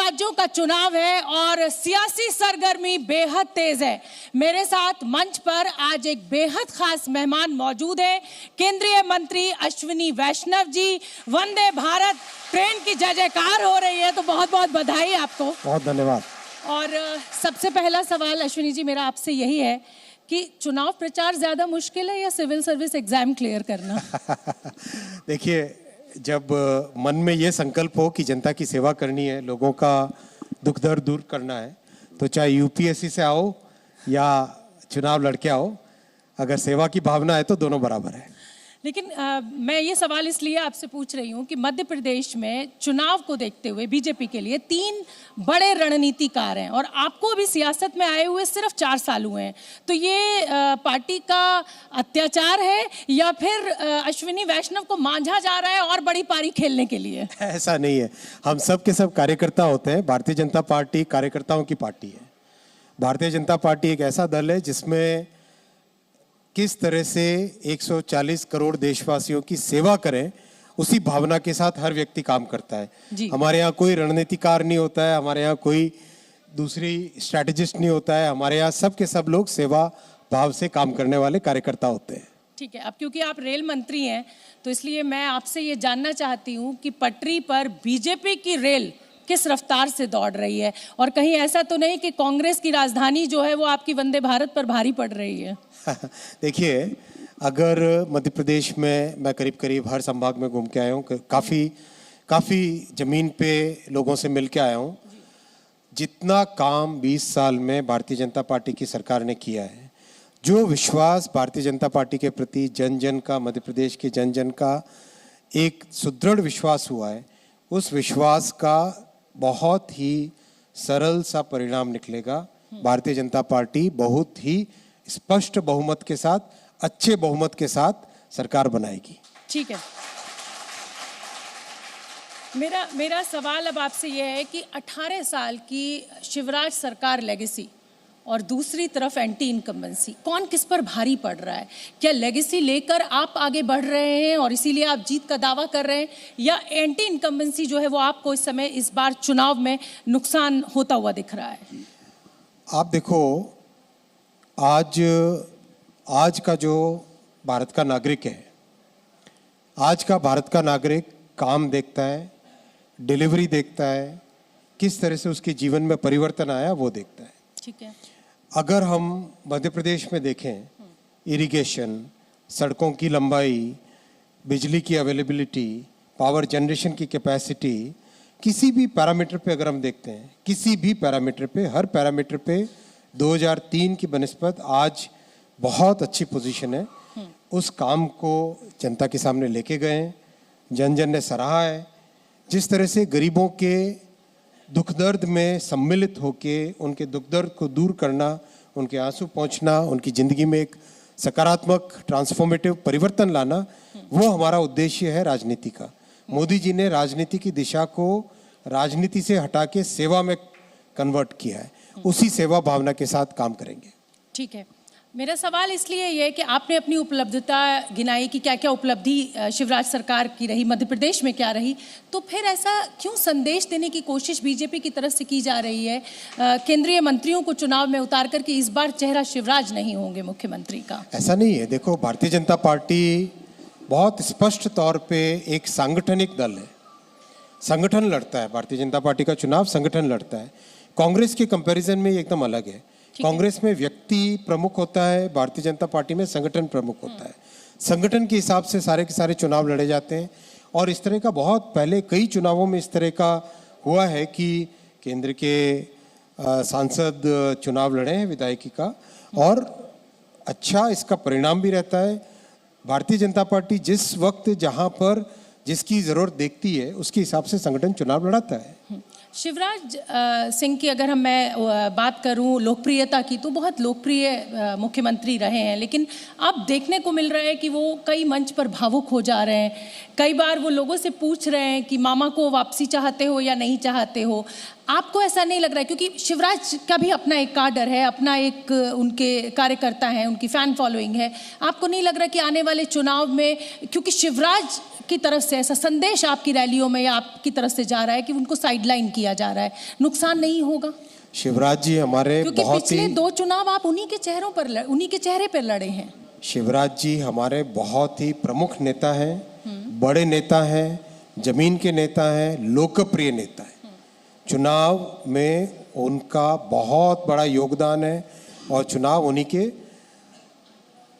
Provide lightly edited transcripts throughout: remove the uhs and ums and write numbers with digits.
राज्यों का चुनाव है और सियासी सरगर्मी बेहद तेज है। मेरे साथ मंच पर आज एक बेहद खास मेहमान मौजूद है, केंद्रीय मंत्री अश्विनी वैष्णव जी। वंदे भारत ट्रेन की जय जयकार हो रही है, तो बहुत बहुत बधाई आपको। बहुत धन्यवाद। और सबसे पहला सवाल अश्विनी जी मेरा आपसे यही है कि चुनाव प्रचार ज्यादा मुश्किल है या सिविल सर्विस एग्जाम क्लियर करना? देखिए, जब मन में ये संकल्प हो कि जनता की सेवा करनी है, लोगों का दुख दर्द दूर करना है, तो चाहे यूपीएससी से आओ या चुनाव लड़के आओ, अगर सेवा की भावना है तो दोनों बराबर है। लेकिन मैं ये सवाल इसलिए आपसे पूछ रही हूँ कि मध्य प्रदेश में चुनाव को देखते हुए बीजेपी के लिए 3 बड़े रणनीतिकार हैं और आपको अभी सियासत में आए हुए सिर्फ 4 साल हुए हैं, तो ये पार्टी का अत्याचार है या फिर अश्विनी वैष्णव को मांझा जा रहा है और बड़ी पारी खेलने के लिए? ऐसा नहीं है, हम सब के सब कार्यकर्ता होते हैं। भारतीय जनता पार्टी कार्यकर्ताओं की पार्टी है। भारतीय जनता पार्टी एक ऐसा दल है जिसमें किस तरह से 140 करोड़ देशवासियों की सेवा करें, उसी भावना के साथ हर व्यक्ति काम करता है। हमारे यहाँ कोई रणनीतिकार नहीं होता है, हमारे यहाँ कोई दूसरी स्ट्रैटेजिस्ट नहीं होता है। हमारे यहाँ सब के सब लोग सेवा भाव से काम करने वाले कार्यकर्ता होते हैं। ठीक है, अब क्योंकि आप रेल मंत्री हैं तो इसलिए मैं आपसे ये जानना चाहती हूँ कि पटरी पर बीजेपी की रेल किस रफ्तार से दौड़ रही है, और कहीं ऐसा तो नहीं कि कांग्रेस की राजधानी जो है वो आपकी वंदे भारत पर भारी पड़ रही है? देखिए, अगर मध्य प्रदेश में मैं करीब करीब हर संभाग में घूम के आया हूँ, काफ़ी ज़मीन पे लोगों से मिल के आया हूँ। जितना काम 20 साल में भारतीय जनता पार्टी की सरकार ने किया है, जो विश्वास भारतीय जनता पार्टी के प्रति जन जन का, मध्य प्रदेश के जन जन का एक सुदृढ़ विश्वास हुआ है, उस विश्वास का बहुत ही सरल सा परिणाम निकलेगा। भारतीय जनता पार्टी बहुत ही स्पष्ट बहुमत के साथ, अच्छे बहुमत के साथ सरकार बनाएगी। ठीक है, मेरा सवाल अब आपसे यह है कि 18 साल की शिवराज सरकार लेगेसी और दूसरी तरफ एंटी इनकम्बेंसी, कौन किस पर भारी पड़ रहा है? क्या लेगेसी लेकर आप आगे बढ़ रहे हैं और इसीलिए आप जीत का दावा कर रहे हैं, या एंटी इनकम्बेंसी जो है वो आपको इस समय इस बार चुनाव में नुकसान होता हुआ दिख रहा है? आप देखो, आज का जो भारत का नागरिक है, आज का भारत का नागरिक काम देखता है, डिलीवरी देखता है, किस तरह से उसके जीवन में परिवर्तन आया वो देखता है। ठीक है, अगर हम मध्य प्रदेश में देखें, इरिगेशन, सड़कों की लंबाई, बिजली की अवेलेबिलिटी, पावर जनरेशन की कैपेसिटी, किसी भी पैरामीटर पे अगर हम देखते हैं, किसी भी पैरामीटर पे, हर पैरामीटर पे 2003 की बनिस्बत आज बहुत अच्छी पोजीशन है। उस काम को जनता के सामने लेके गए हैं, जन जन ने सराहा है। जिस तरह से गरीबों के दुख दर्द में सम्मिलित होके उनके दुख दर्द को दूर करना, उनके आंसू पहुंचना, उनकी ज़िंदगी में एक सकारात्मक ट्रांसफॉर्मेटिव परिवर्तन लाना, वो हमारा उद्देश्य है राजनीति का। मोदी जी ने राजनीति की दिशा को राजनीति से हटा के सेवा में कन्वर्ट किया है। उसी सेवा भावना के साथ काम करेंगे। ठीक है, मेरा सवाल इसलिए ये है कि आपने अपनी उपलब्धता गिनाई कि क्या क्या उपलब्धि शिवराज सरकार की रही, मध्य प्रदेश में क्या रही, तो फिर ऐसा क्यों संदेश देने की कोशिश बीजेपी की तरफ से की जा रही है केंद्रीय मंत्रियों को चुनाव में उतार कर कि इस बार चेहरा शिवराज नहीं होंगे मुख्यमंत्री का? ऐसा नहीं है। देखो, भारतीय जनता पार्टी बहुत स्पष्ट तौर पे एक सांगठनिक दल है, संगठन लड़ता है। भारतीय जनता पार्टी का चुनाव संगठन लड़ता है। कांग्रेस के कंपैरिजन में ये एकदम अलग है। कांग्रेस में व्यक्ति प्रमुख होता है, भारतीय जनता पार्टी में संगठन प्रमुख होता है। संगठन के हिसाब से सारे के सारे चुनाव लड़े जाते हैं, और इस तरह का बहुत पहले कई चुनावों में इस तरह का हुआ है कि केंद्र के सांसद चुनाव लड़े हैं विधायकी का, और अच्छा इसका परिणाम भी रहता है। भारतीय जनता पार्टी जिस वक्त जहां पर जिसकी ज़रूरत देखती है उसके हिसाब से संगठन चुनाव लड़ाता है। शिवराज सिंह की अगर मैं बात करूं लोकप्रियता की, तो बहुत लोकप्रिय मुख्यमंत्री रहे हैं, लेकिन अब देखने को मिल रहा है कि वो कई मंच पर भावुक हो जा रहे हैं। कई बार वो लोगों से पूछ रहे हैं कि मामा को वापसी चाहते हो या नहीं चाहते हो। आपको ऐसा नहीं लग रहा है, क्योंकि शिवराज का भी अपना एक काडर है, अपना एक उनके कार्यकर्ता हैं, उनकी फैन फॉलोइंग है, आपको नहीं लग रहा कि आने वाले चुनाव में, क्योंकि शिवराज आपकी तरफ से ऐसा संदेश आपकी रैलियों में या आपकी तरफ से जा रहा है कि उनको साइडलाइन किया जा रहा है, नुकसान नहीं होगा? शिवराज जी हमारे क्योंकि बहुत पिछले ही 2 चुनाव आप उन्हीं के चेहरे पर लड़े हैं। शिवराज जी हमारे बहुत ही प्रमुख नेता हैं, बड़े नेता हैं, जमीन के नेता हैं, लोकप्रिय नेता हैं। चुनाव में उनका बहुत बड़ा योगदान है और चुनाव उन्हीं के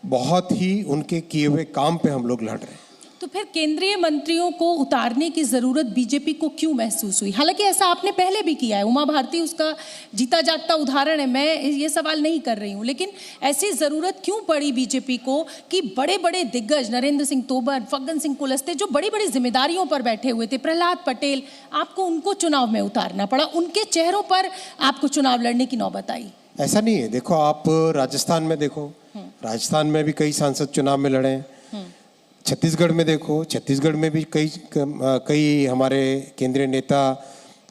बहुत ही उनके किए हुए काम पे हम लोग लड़ रहे हैं। तो फिर केंद्रीय मंत्रियों को उतारने की जरूरत बीजेपी को क्यों महसूस हुई? हालांकि ऐसा आपने पहले भी किया है, उमा भारती उसका जीता जागता उदाहरण है, मैं ये सवाल नहीं कर रही हूं, लेकिन ऐसी जरूरत क्यों पड़ी बीजेपी को कि बड़े बड़े दिग्गज नरेंद्र सिंह तोमर, फग्गन सिंह कुलस्ते जो बड़ी बड़ी जिम्मेदारियों पर बैठे हुए थे, प्रहलाद पटेल, आपको उनको चुनाव में उतारना पड़ा, उनके चेहरों पर आपको चुनाव लड़ने की नौबत आई? ऐसा नहीं है, देखो आप राजस्थान में देखो, राजस्थान में भी कई सांसद चुनाव में लड़े हैं। छत्तीसगढ़ में देखो, छत्तीसगढ़ में भी कई हमारे केंद्रीय नेता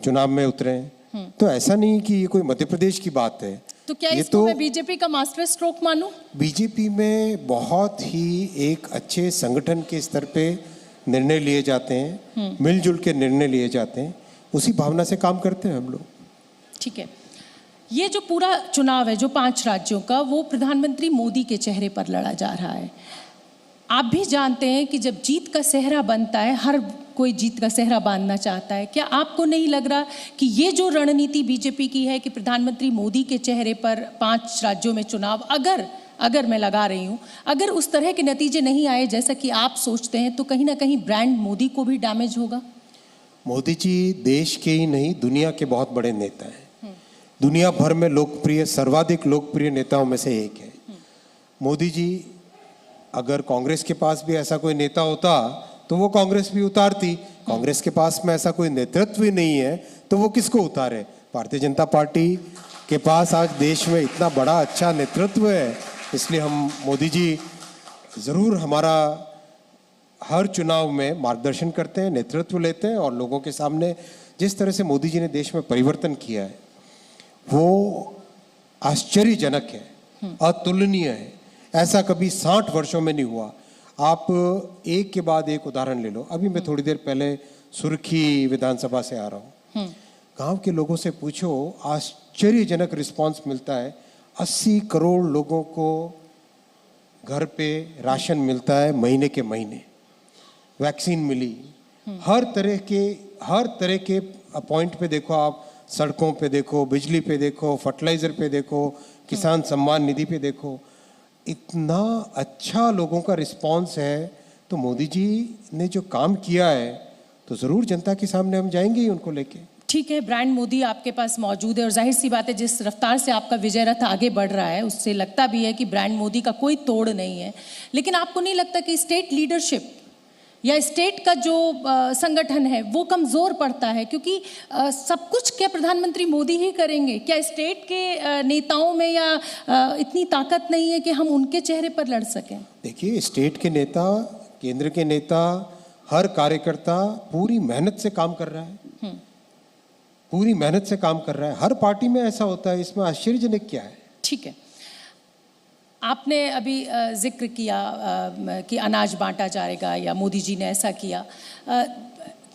चुनाव में उतरे हैं। तो ऐसा नहीं कि ये कोई मध्य प्रदेश की बात है। तो क्या इसको मैं बीजेपी का मास्टर स्ट्रोक मानूं? बीजेपी में बहुत ही एक अच्छे संगठन के स्तर पे निर्णय लिए जाते हैं, मिलजुल के निर्णय लिए जाते हैं, उसी भावना से काम करते हैं हम लोग। ठीक है, ये जो पूरा चुनाव है जो 5 राज्यों का, वो प्रधानमंत्री मोदी के चेहरे पर लड़ा जा रहा है। आप भी जानते हैं कि जब जीत का सेहरा बनता है, हर कोई जीत का सेहरा बांधना चाहता है। क्या आपको नहीं लग रहा कि ये जो रणनीति बीजेपी की है कि प्रधानमंत्री मोदी के चेहरे पर 5 राज्यों में चुनाव, अगर मैं लगा रही हूँ, अगर उस तरह के नतीजे नहीं आए जैसा कि आप सोचते हैं, तो कहीं ना कहीं ब्रांड मोदी को भी डैमेज होगा? मोदी जी देश के ही नहीं, दुनिया के बहुत बड़े नेता हैं। दुनिया भर में लोकप्रिय, सर्वाधिक लोकप्रिय नेताओं में से एक है मोदी जी। अगर कांग्रेस के पास भी ऐसा कोई नेता होता तो वो कांग्रेस भी उतारती। कांग्रेस के पास में ऐसा कोई नेतृत्व ही नहीं है तो वो किसको उतारे? भारतीय जनता पार्टी के पास आज देश में इतना बड़ा अच्छा नेतृत्व है, इसलिए हम मोदी जी ज़रूर हमारा हर चुनाव में मार्गदर्शन करते हैं, नेतृत्व लेते हैं और लोगों के सामने जिस तरह से मोदी जी ने देश में परिवर्तन किया है वो आश्चर्यजनक है, अतुलनीय है। ऐसा कभी 60 वर्षों में नहीं हुआ। आप एक के बाद एक उदाहरण ले लो। अभी मैं थोड़ी देर पहले सुर्खी विधानसभा से आ रहा हूँ। गांव के लोगों से पूछो, आश्चर्यजनक रिस्पांस मिलता है। 80 करोड़ लोगों को घर पे राशन मिलता है महीने के महीने, वैक्सीन मिली, हर तरह के पॉइंट पे देखो आप, सड़कों पे देखो, बिजली पे देखो, फर्टिलाइजर पे देखो, किसान सम्मान निधि पे देखो, इतना अच्छा लोगों का रिस्पांस है। तो मोदी जी ने जो काम किया है तो जरूर जनता के सामने हम जाएंगे ही उनको लेके। ठीक है, ब्रांड मोदी आपके पास मौजूद है और जाहिर सी बात है जिस रफ्तार से आपका विजय रथ आगे बढ़ रहा है उससे लगता भी है कि ब्रांड मोदी का कोई तोड़ नहीं है। लेकिन आपको नहीं लगता कि स्टेट लीडरशिप या स्टेट का जो संगठन है वो कमज़ोर पड़ता है? क्योंकि सब कुछ क्या प्रधानमंत्री मोदी ही करेंगे? क्या स्टेट के नेताओं में या इतनी ताकत नहीं है कि हम उनके चेहरे पर लड़ सकें? देखिए, स्टेट के नेता, केंद्र के नेता, हर कार्यकर्ता पूरी मेहनत से काम कर रहा है, पूरी मेहनत से काम कर रहा है। हर पार्टी में ऐसा होता है, इसमें आश्चर्यजनक क्या है? ठीक है, आपने अभी जिक्र किया कि अनाज बांटा जाएगा या मोदी जी ने ऐसा किया।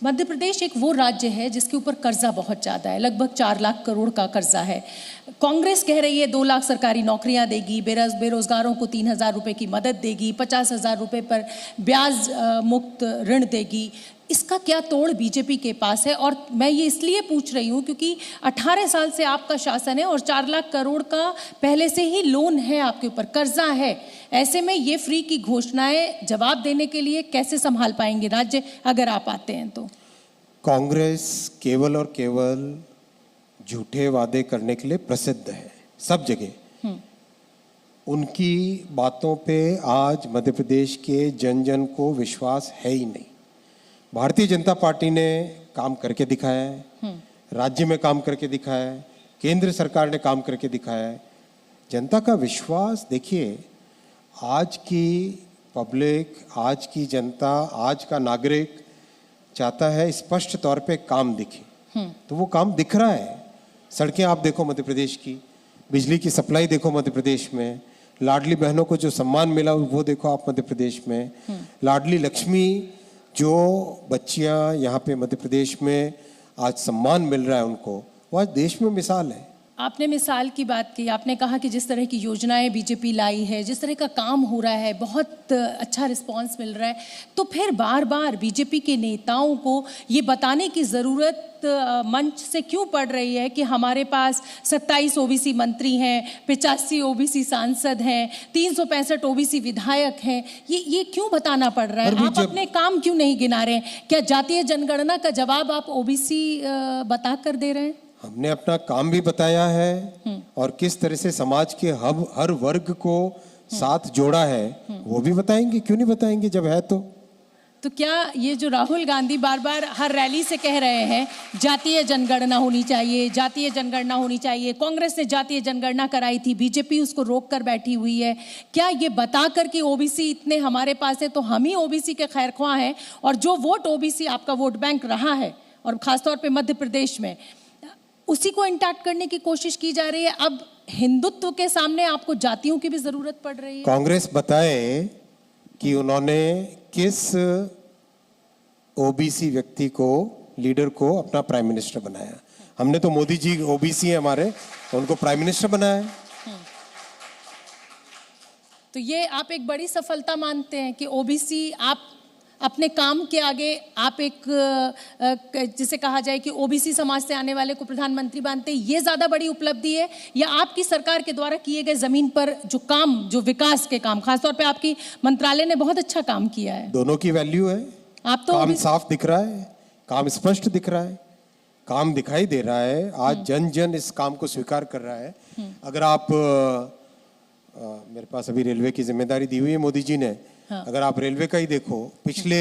मध्य प्रदेश एक वो राज्य है जिसके ऊपर कर्जा बहुत ज़्यादा है, लगभग 4 लाख करोड़ का कर्जा है। कांग्रेस कह रही है 2 लाख सरकारी नौकरियां देगी, बेरोजगारों को 3,000 रुपये की मदद देगी, 50,000 रुपये पर ब्याज मुक्त ऋण देगी। इसका क्या तोड़ बीजेपी के पास है? और मैं ये इसलिए पूछ रही हूँ क्योंकि 18 साल से आपका शासन है और 4 लाख करोड़ का पहले से ही लोन है आपके ऊपर, कर्जा है। ऐसे में ये फ्री की घोषणाएं जवाब देने के लिए कैसे संभाल पाएंगे राज्य अगर आप आते हैं तो? कांग्रेस केवल और केवल झूठे वादे करने के लिए प्रसिद्ध है सब जगह। उनकी बातों पे आज मध्य प्रदेश के जन जन को विश्वास है ही नहीं। भारतीय जनता पार्टी ने काम करके दिखाया है, राज्य में काम करके दिखाया है, केंद्र सरकार ने काम करके दिखाया है। जनता का विश्वास देखिए, आज की पब्लिक, आज की जनता, आज का नागरिक चाहता है स्पष्ट तौर पे काम दिखे, तो वो काम दिख रहा है। सड़कें आप देखो मध्य प्रदेश की, बिजली की सप्लाई देखो मध्य प्रदेश में, लाडली बहनों को जो सम्मान मिला वो देखो आप मध्य प्रदेश में, लाडली लक्ष्मी जो बच्चियां यहाँ पे मध्य प्रदेश में आज सम्मान मिल रहा है उनको, वो आज देश में मिसाल है। आपने मिसाल की बात की, आपने कहा कि जिस तरह की योजनाएं बीजेपी लाई है, जिस तरह का काम हो रहा है, बहुत अच्छा रिस्पांस मिल रहा है, तो फिर बार बार बीजेपी के नेताओं को ये बताने की ज़रूरत मंच से क्यों पड़ रही है कि हमारे पास 27 ओबीसी मंत्री हैं, 85 ओबीसी सांसद हैं, 365 ओबीसी विधायक हैं? ये क्यों बताना पड़ रहा है? आप अपने काम क्यों नहीं गिना रहे हैं? क्या जातीय जनगणना का जवाब आप ओबीसी बता कर दे रहे हैं? हमने अपना काम भी बताया है और किस तरह से समाज के हर वर्ग को साथ जोड़ा है वो भी बताएंगे। क्यों नहीं बताएंगे जब है तो क्या ये जो राहुल गांधी बार बार हर रैली से कह रहे हैं जातीय जनगणना होनी चाहिए, जातीय जनगणना होनी चाहिए, कांग्रेस ने जातीय जनगणना कराई थी, बीजेपी उसको रोक कर बैठी हुई है, क्या ये बताकर कि ओबीसी इतने हमारे पास है तो हम ही ओबीसी के खैरख्वाह हैं और जो वोट ओबीसी आपका वोट बैंक रहा है और खासतौर पे मध्य प्रदेश में उसी को इंटैक्ट करने की कोशिश की जा रही है? अब हिंदुत्व के सामने आपको जातियों की भी जरूरत पड़ रही है? कांग्रेस बताए कि उन्होंने किस ओबीसी व्यक्ति को, लीडर को अपना प्राइम मिनिस्टर बनाया। हमने तो मोदी जी ओबीसी हैं हमारे, उनको प्राइम मिनिस्टर बनाया। तो ये आप एक बड़ी सफलता मानते हैं कि ओबीसी आप अपने काम के आगे आप एक जिसे कहा जाए कि ओबीसी समाज से आने वाले को प्रधानमंत्री मानते हैं, ये ज्यादा बड़ी उपलब्धि है या आपकी सरकार के द्वारा किए गए जमीन पर जो काम, जो विकास के काम, खासतौर पे आपकी मंत्रालय ने बहुत अच्छा काम किया है? दोनों की वैल्यू है। आप तो काम साफ दिख रहा है, काम स्पष्ट दिख रहा है, काम दिखाई दे रहा है। आज जन जन इस काम को स्वीकार कर रहा है। अगर आप मेरे पास अभी रेलवे की जिम्मेदारी दी हुई है मोदी जी ने, अगर आप रेलवे का ही देखो, पिछले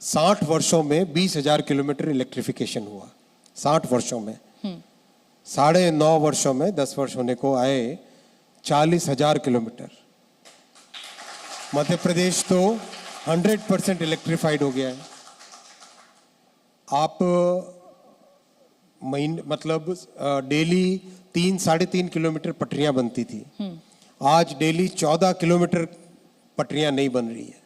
60 वर्षों में 20,000 किलोमीटर इलेक्ट्रिफिकेशन हुआ। 60 वर्षों में 9.5 वर्षों में, 10 वर्ष होने को आए, 40,000 किलोमीटर। मध्य प्रदेश तो 100% इलेक्ट्रिफाइड हो गया है। आप मतलब डेली 3-3.5 किलोमीटर पटरियां बनती थी, आज डेली 14 किलोमीटर पटरियां नहीं बन रही है।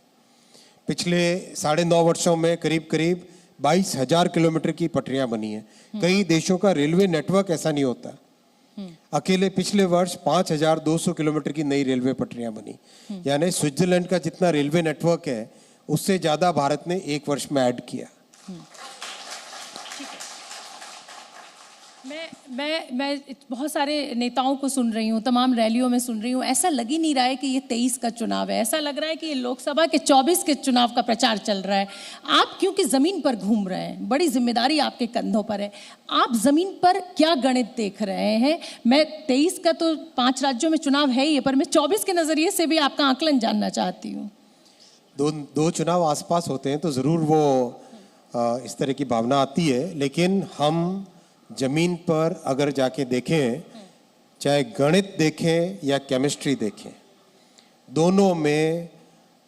पिछले 9.5 वर्षों में करीब 22,000 किलोमीटर की पटरियां बनी है। कई देशों का रेलवे नेटवर्क ऐसा नहीं होता। अकेले पिछले वर्ष 5,200 किलोमीटर की नई रेलवे पटरियां बनी, यानी स्विट्जरलैंड का जितना रेलवे नेटवर्क है उससे ज्यादा भारत ने एक वर्ष में ऐड किया। मैं बहुत सारे नेताओं को सुन रही हूँ, तमाम रैलियों में सुन रही हूँ, ऐसा लग ही नहीं रहा है कि ये 23 का चुनाव है। ऐसा लग रहा है कि ये लोकसभा के 24 के चुनाव का प्रचार चल रहा है। आप क्योंकि जमीन पर घूम रहे हैं, बड़ी जिम्मेदारी आपके कंधों पर है, आप जमीन पर क्या गणित देख रहे हैं? मैं 23 का तो 5 राज्यों में चुनाव है ही, पर मैं 24 के नजरिए से भी आपका आकलन जानना चाहती हूँ। दो चुनाव आसपास होते हैं तो जरूर वो इस तरह की भावना आती है, लेकिन हम जमीन पर अगर जाके देखें, चाहे गणित देखें या केमिस्ट्री देखें, दोनों में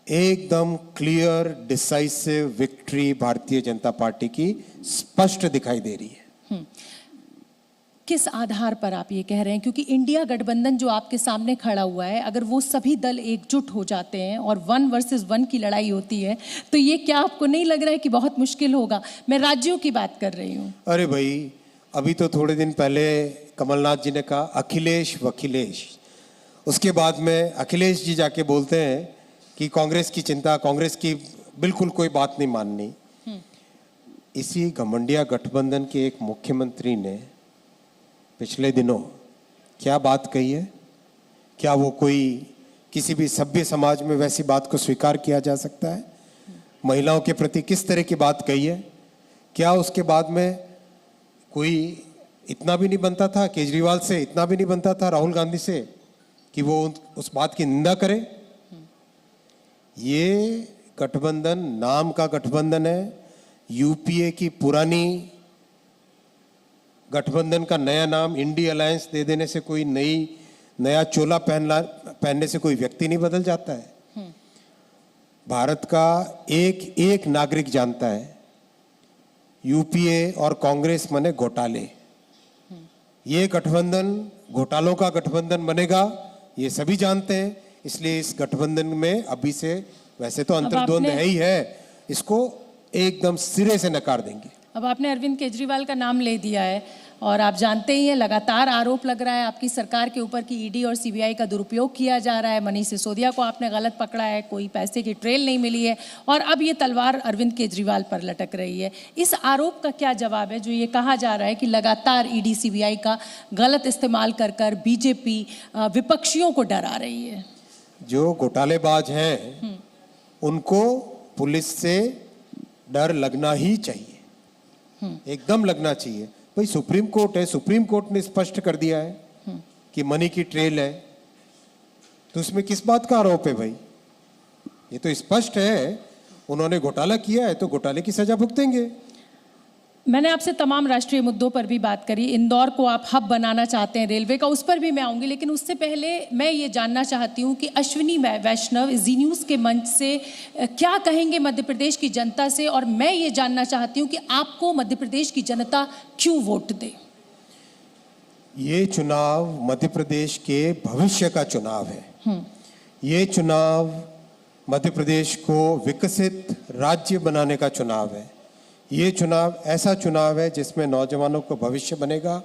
एकदम clear decisive victory Bharatiya Janata party की स्पष्ट दिखाई दे रही है। किस आधार पर आप ये कह रहे हैं? क्योंकि इंडिया गठबंधन जो आपके सामने खड़ा हुआ है, अगर वो सभी दल एकजुट हो जाते हैं और 1 वर्सेस 1 की लड़ाई होती है, तो ये क्या आपको नहीं लग रहा है कि बहुत मुश्किल होगा? मैं राज्यों की बात कर रही हूँ। अरे भाई, अभी तो थोड़े दिन पहले कमलनाथ जी ने कहा अखिलेश वखिलेश, उसके बाद में अखिलेश जी जाके बोलते हैं कि कांग्रेस की चिंता, कांग्रेस की बिल्कुल कोई बात नहीं माननी। इसी घमंडिया गठबंधन के एक मुख्यमंत्री ने पिछले दिनों क्या बात कही है? क्या वो कोई किसी भी सभ्य समाज में वैसी बात को स्वीकार किया जा सकता है? महिलाओं के प्रति किस तरह की बात कही है? क्या उसके बाद में कोई इतना भी नहीं बनता था, केजरीवाल से इतना भी नहीं बनता था, राहुल गांधी से, कि वो उस बात की निंदा करे? ये गठबंधन नाम का गठबंधन है। यूपीए की पुरानी गठबंधन का नया नाम इंडी अलायंस दे देने से कोई नया चोला पहनने से कोई व्यक्ति नहीं बदल जाता है। भारत का एक नागरिक जानता है यूपीए और कांग्रेस मने घोटाले। ये गठबंधन घोटालों का गठबंधन बनेगा, ये सभी जानते हैं। इसलिए इस गठबंधन में अभी से वैसे तो अंतर्द्वंद है ही है, इसको एकदम सिरे से नकार देंगे। अब आपने अरविंद केजरीवाल का नाम ले दिया है और आप जानते ही हैं लगातार आरोप लग रहा है आपकी सरकार के ऊपर कि ईडी और सीबीआई का दुरुपयोग किया जा रहा है। मनीष सिसोदिया को आपने गलत पकड़ा है, कोई पैसे की ट्रेल नहीं मिली है और अब ये तलवार अरविंद केजरीवाल पर लटक रही है। इस आरोप का क्या जवाब है जो ये कहा जा रहा है कि लगातार ईडी सीबीआई का गलत इस्तेमाल कर कर बीजेपी विपक्षियों को डरा रही है? जो घोटालेबाज हैं उनको पुलिस से डर लगना ही चाहिए, एकदम लगना चाहिए। भाई सुप्रीम कोर्ट है, सुप्रीम कोर्ट ने स्पष्ट कर दिया है कि मनी की ट्रेल है, तो उसमें किस बात का आरोप है भाई? ये तो स्पष्ट है, उन्होंने घोटाला किया है तो घोटाले की सजा भुगतेंगे। मैंने आपसे तमाम राष्ट्रीय मुद्दों पर भी बात करी। इंदौर को आप हब बनाना चाहते हैं रेलवे का, उस पर भी मैं आऊँगी, लेकिन उससे पहले मैं ये जानना चाहती हूँ कि अश्विनी वैष्णव जी न्यूज़ के मंच से क्या कहेंगे मध्य प्रदेश की जनता से, और मैं ये जानना चाहती हूँ कि आपको मध्य प्रदेश की जनता क्यों वोट दे? ये चुनाव मध्य प्रदेश के भविष्य का चुनाव है। ये चुनाव मध्य प्रदेश को विकसित राज्य बनाने का चुनाव है। ये चुनाव ऐसा चुनाव है जिसमें नौजवानों का भविष्य बनेगा,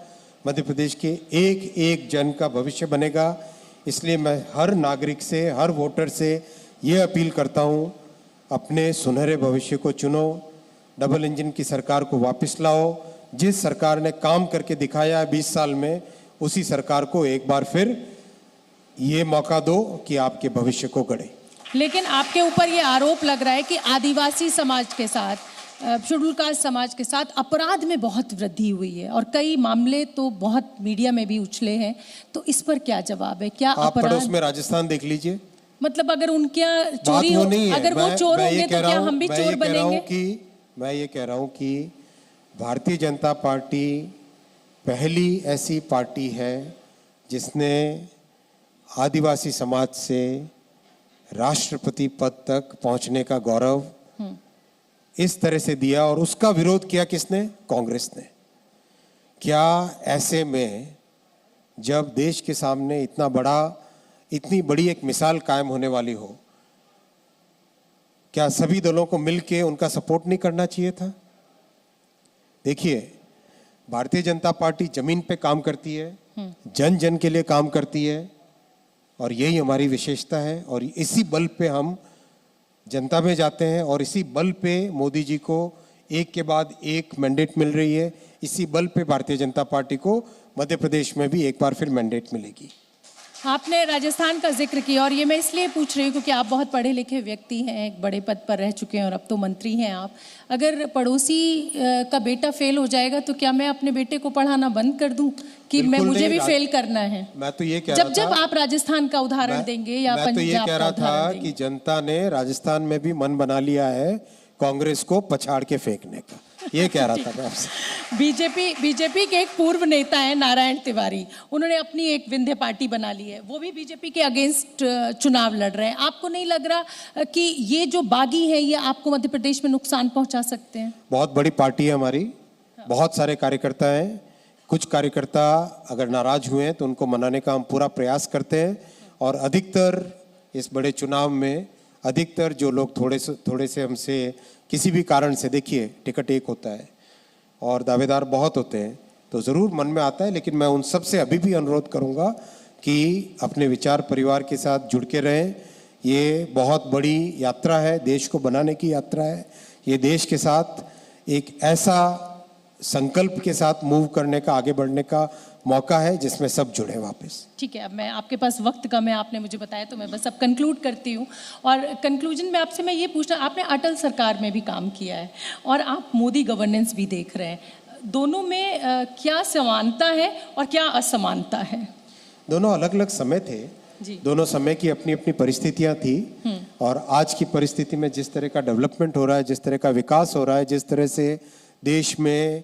मध्य प्रदेश के एक एक जन का भविष्य बनेगा। इसलिए मैं हर नागरिक से, हर वोटर से ये अपील करता हूँ, अपने सुनहरे भविष्य को चुनो, डबल इंजन की सरकार को वापस लाओ। जिस सरकार ने काम करके दिखाया है 20 साल में, उसी सरकार को एक बार फिर ये मौका दो कि आपके भविष्य को गढ़े। लेकिन आपके ऊपर ये आरोप लग रहा है कि आदिवासी समाज के साथ, शेड्यूल कास्ट समाज के साथ अपराध में बहुत वृद्धि हुई है और कई मामले तो बहुत मीडिया में भी उछले हैं, तो इस पर क्या जवाब है? क्या आप अपराध, पड़ोस में राजस्थान देख लीजिए, मतलब अगर उनके यहाँ चोरी हो, अगर वो चोर होंगे तो क्या हम भी चोर बनेंगे? मैं ये कह रहा हूँ कि भारतीय जनता पार्टी पहली ऐसी पार्टी है जिसने आदिवासी समाज से राष्ट्रपति पद तक पहुंचने का गौरव इस तरह से दिया, और उसका विरोध किया किसने? कांग्रेस ने। क्या ऐसे में जब देश के सामने इतनी बड़ी एक मिसाल कायम होने वाली हो, क्या सभी दलों को मिलके उनका सपोर्ट नहीं करना चाहिए था? देखिए, भारतीय जनता पार्टी जमीन पे काम करती है, जन जन के लिए काम करती है, और यही हमारी विशेषता है। और इसी बल पे हम जनता में जाते हैं, और इसी बल पे मोदी जी को एक के बाद एक मैंडेट मिल रही है। इसी बल पे भारतीय जनता पार्टी को मध्य प्रदेश में भी एक बार फिर मैंडेट मिलेगी। आपने राजस्थान का जिक्र किया, और ये मैं इसलिए पूछ रही हूँ क्योंकि आप बहुत पढ़े लिखे व्यक्ति हैं, एक बड़े पद पर रह चुके हैं और अब तो मंत्री हैं आप। अगर पड़ोसी का बेटा फेल हो जाएगा तो क्या मैं अपने बेटे को पढ़ाना बंद कर दूं कि मुझे भी फेल करना है? मैं तो ये कह रहा था, जब आप राजस्थान का उदाहरण देंगे या मैं तो ये कह रहा था कि जनता ने राजस्थान में भी मन बना लिया है कांग्रेस को पछाड़ के फेंकने का, ये कह रहा था मैं आपसे। बीजेपी के एक पूर्व नेता हैं नारायण तिवारी, उन्होंने अपनी एक विंध्य पार्टी बना ली है, वो भी बीजेपी के अगेंस्ट चुनाव लड़ रहे हैं। आपको नहीं लग रहा कि ये जो बागी है ये आपको मध्य प्रदेश में नुकसान पहुंचा सकते हैं? बहुत बड़ी पार्टी है हमारी, बहुत सारे कार्यकर्ता हैं। कुछ कार्यकर्ता अगर नाराज हुए हैं तो उनको मनाने का हम पूरा प्रयास करते हैं, और अधिकतर इस बड़े चुनाव में अधिकतर जो लोग थोड़े से हमसे किसी भी कारण से, देखिए टिकट एक होता है और दावेदार बहुत होते हैं, तो ज़रूर मन में आता है। लेकिन मैं उन सब से अभी भी अनुरोध करूंगा कि अपने विचार परिवार के साथ जुड़ के रहें। ये बहुत बड़ी यात्रा है, देश को बनाने की यात्रा है। ये देश के साथ एक ऐसा संकल्प के साथ मूव करने का, आगे बढ़ने का मौका है जिसमें सब जुड़े वापस। ठीक है, अब मैं आपके पास वक्त कम है, आपने मुझे बताया, तो मैं बस अब कंक्लूड करती हूँ। और कंक्लूजन में आपसे मैं ये पूछना, आपने अटल सरकार में भी काम किया है और आप मोदी गवर्नेंस भी देख रहे हैं, दोनों में क्या समानता है और क्या असमानता है? दोनों अलग अलग समय थे, दोनों समय की अपनी अपनी परिस्थितियां थी, और आज की परिस्थिति में जिस तरह का डेवलपमेंट हो रहा है, जिस तरह का विकास हो रहा है, जिस तरह से देश में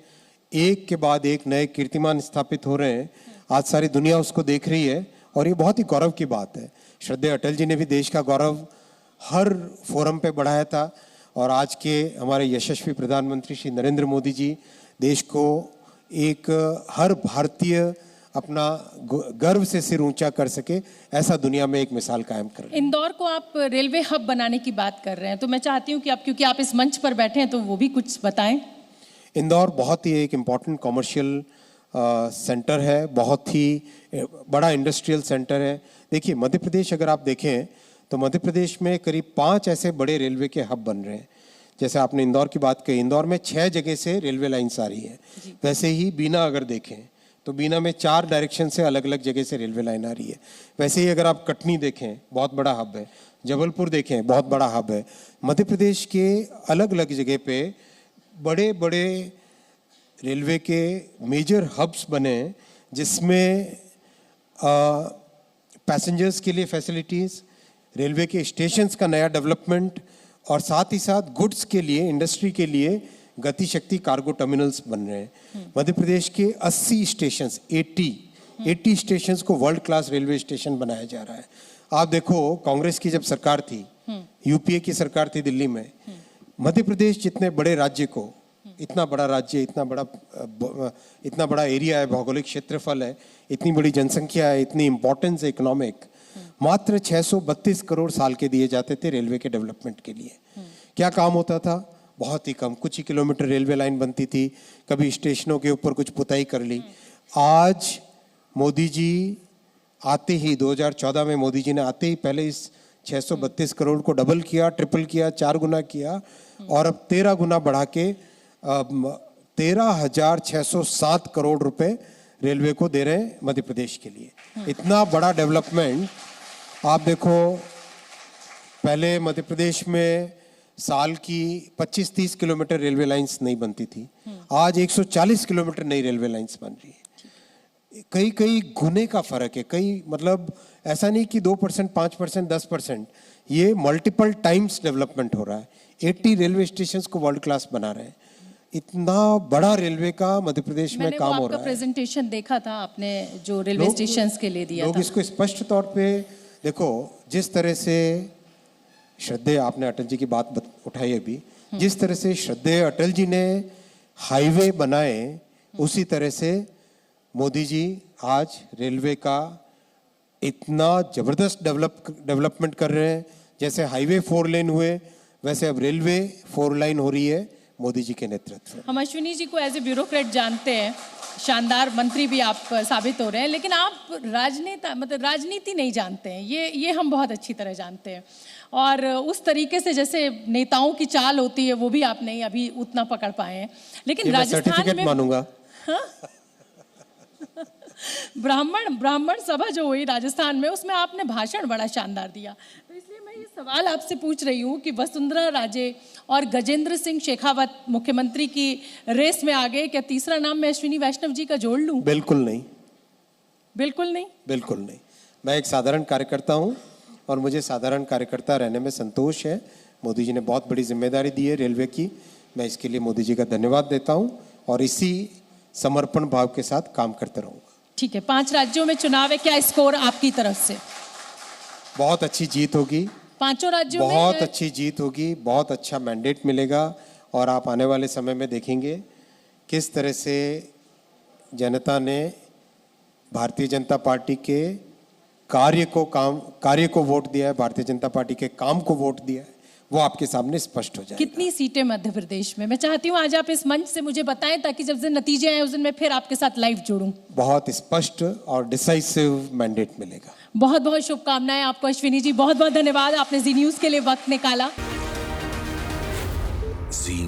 एक के बाद एक नए कीर्तिमान स्थापित हो रहे हैं, आज सारी दुनिया उसको देख रही है, और ये बहुत ही गौरव की बात है। श्रद्धेय अटल जी ने भी देश का गौरव हर फोरम पे बढ़ाया था, और आज के हमारे यशस्वी प्रधानमंत्री श्री नरेंद्र मोदी जी देश को एक हर भारतीय अपना गर्व से सिर ऊंचा कर सके, ऐसा दुनिया में एक मिसाल कायम कर रहे हैं। इंदौर को आप रेलवे हब बनाने की बात कर रहे हैं, तो मैं चाहती हूँ कि आप, क्योंकि आप इस मंच पर बैठे हैं, तो वो भी कुछ बताएं। इंदौर बहुत ही एक इम्पॉर्टेंट कॉमर्शियल सेंटर है, बहुत ही बड़ा इंडस्ट्रियल सेंटर है। देखिए मध्य प्रदेश अगर आप देखें तो मध्य प्रदेश में करीब 5 ऐसे बड़े रेलवे के हब बन रहे हैं। जैसे आपने इंदौर की बात कही, इंदौर में 6 जगह से रेलवे लाइन्स आ रही है। वैसे ही बीना अगर देखें तो बीना में 4 डायरेक्शन से अलग अलग जगह से रेलवे लाइन आ रही है। वैसे ही अगर आप कटनी देखें, बहुत बड़ा हब है। जबलपुर देखें, बहुत बड़ा हब है। मध्य प्रदेश के अलग अलग जगह पे बड़े बड़े रेलवे के मेजर हब्स बने, जिसमें पैसेंजर्स के लिए फैसिलिटीज़, रेलवे के स्टेशंस का नया डेवलपमेंट और साथ ही साथ गुड्स के लिए, इंडस्ट्री के लिए गति शक्ति कार्गो टर्मिनल्स बन रहे हैं। मध्य प्रदेश के 80 स्टेशंस, 80 स्टेशंस को वर्ल्ड क्लास रेलवे स्टेशन बनाया जा रहा है। आप देखो जितने की जब सरकार थी, यूपीए की सरकार थी दिल्ली में, मध्य प्रदेश जितने बड़े राज्य को, इतना बड़ा राज्य, इतना बड़ा एरिया है, भौगोलिक क्षेत्रफल है, इतनी बड़ी जनसंख्या है, इतनी इंपॉर्टेंस है इकोनॉमिक, मात्र 632 करोड़ साल के दिए जाते थे रेलवे के डेवलपमेंट के लिए। क्या काम होता था? बहुत ही कम, कुछ ही किलोमीटर रेलवे लाइन बनती थी, कभी स्टेशनों के ऊपर कुछ पुताई कर ली। आज मोदी जी आते ही, 2014 में मोदी जी ने आते ही पहले इस 632 करोड़ को डबल किया, ट्रिपल किया, 4 गुना किया और अब 13 गुना बढ़ा के 13,607 करोड़ रुपए रेलवे को दे रहे हैं मध्य प्रदेश के लिए। इतना बड़ा डेवलपमेंट आप देखो, पहले मध्य प्रदेश में साल की 25-30 किलोमीटर रेलवे लाइंस नहीं बनती थी, आज 140 किलोमीटर नई रेलवे लाइंस बन रही है। कई कई गुने का फर्क है, कई मतलब ऐसा नहीं कि 2%, 5%, 10%, ये मल्टीपल टाइम्स डेवलपमेंट हो रहा है। 80 रेलवे स्टेशंस को वर्ल्ड क्लास बना रहे हैं। इतना बड़ा रेलवे का मध्य प्रदेश में काम हो रहा है। प्रेजेंटेशन देखा था आपने जो रेलवे स्टेशंस के लिए दिया था। लोग इसको स्पष्ट तौर पे देखो, जिस तरह से श्रद्धेय, आपने अटल जी की बात उठाई अभी, जिस तरह से श्रद्धेय अटल जी ने हाईवे बनाए, उसी तरह से मोदी जी आज रेलवे का इतना जबरदस्त डेवलपमेंट कर रहे हैं। जैसे हाईवे 4 लेन हुए, वैसे अब रेलवे 4 लाइन हो रही है मोदी जी के नेतृत्व में। हम अश्विनी जी को एज ए ब्यूरोक्रेट जानते हैं, शानदार मंत्री भी आप साबित हो रहे हैं, लेकिन आप राजनीति नहीं जानते हैं, ये हम बहुत अच्छी तरह जानते हैं। और उस तरीके से जैसे नेताओं की चाल होती है, वो भी आप नहीं अभी उतना पकड़ पाए हैं। लेकिन राजस्थान में मानूंगा। हाँ? ब्राह्मण सभा जो हुई राजस्थान में, उसमें आपने भाषण बड़ा शानदार दिया। तो इसलिए मैं ये सवाल आपसे पूछ रही हूँ कि वसुंधरा राजे और गजेंद्र सिंह शेखावत मुख्यमंत्री की रेस में आ गए, क्या तीसरा नाम मैं अश्विनी वैष्णव जी का जोड़ लूँ? बिल्कुल नहीं, बिल्कुल नहीं, बिल्कुल नहीं। मैं एक साधारण कार्यकर्ता हूँ और मुझे साधारण कार्यकर्ता रहने में संतोष है। मोदी जी ने बहुत बड़ी जिम्मेदारी दी है रेलवे की, मैं इसके लिए मोदी जी का धन्यवाद देता हूँ और इसी समर्पण भाव के साथ काम करते रहूँगा। ठीक है, 5 राज्यों में चुनाव है, क्या स्कोर आपकी तरफ से? बहुत अच्छी जीत होगी, 5 राज्यों में बहुत अच्छी जीत होगी, बहुत अच्छा मैंडेट मिलेगा और आप आने वाले समय में देखेंगे किस तरह से जनता ने भारतीय जनता पार्टी के कार्य को वोट दिया है, भारतीय जनता पार्टी के काम को वोट दिया है, वो आपके सामने स्पष्ट हो जाएगा। कितनी सीटें मध्य प्रदेश में? मैं चाहती हूँ आज आप इस मंच से मुझे बताएं, ताकि जब दिन नतीजे आए उस दिन मैं फिर आपके साथ लाइव जुड़ूं। बहुत स्पष्ट और डिसाइसिव मैंडेट मिलेगा। बहुत बहुत शुभकामनाएं आपको अश्विनी जी, बहुत बहुत धन्यवाद, आपने जी न्यूज़ के लिए वक्त निकाला। जी